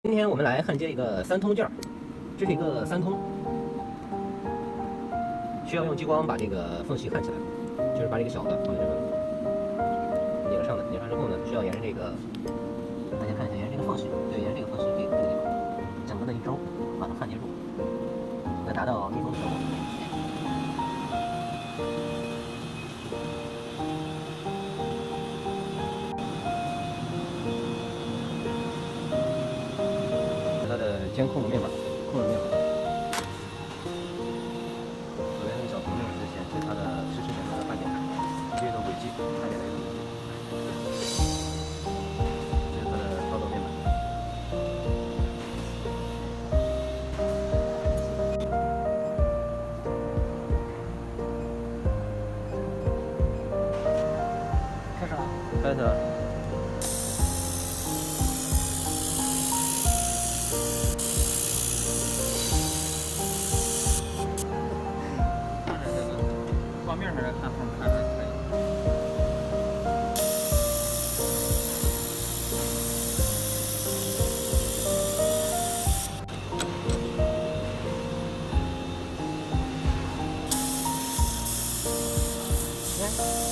今天我们来焊接一个三通件儿，这是一个三通，需要用激光把这个缝隙焊起来，就是把这个小的放在这个拧上的，拧上之后呢，需要沿着这个，大家看一下，沿着这个缝隙，对，沿着这个缝隙这个地方，整个的一周把它焊接住，来达到密封的效果。它的监控的面板，控制面板。左边那个小屏幕是显示它的实时检测的发电运动轨迹，发电的运动轨迹。这是它的操作面板。开始了。开始了。画面上来看，看还可以。来。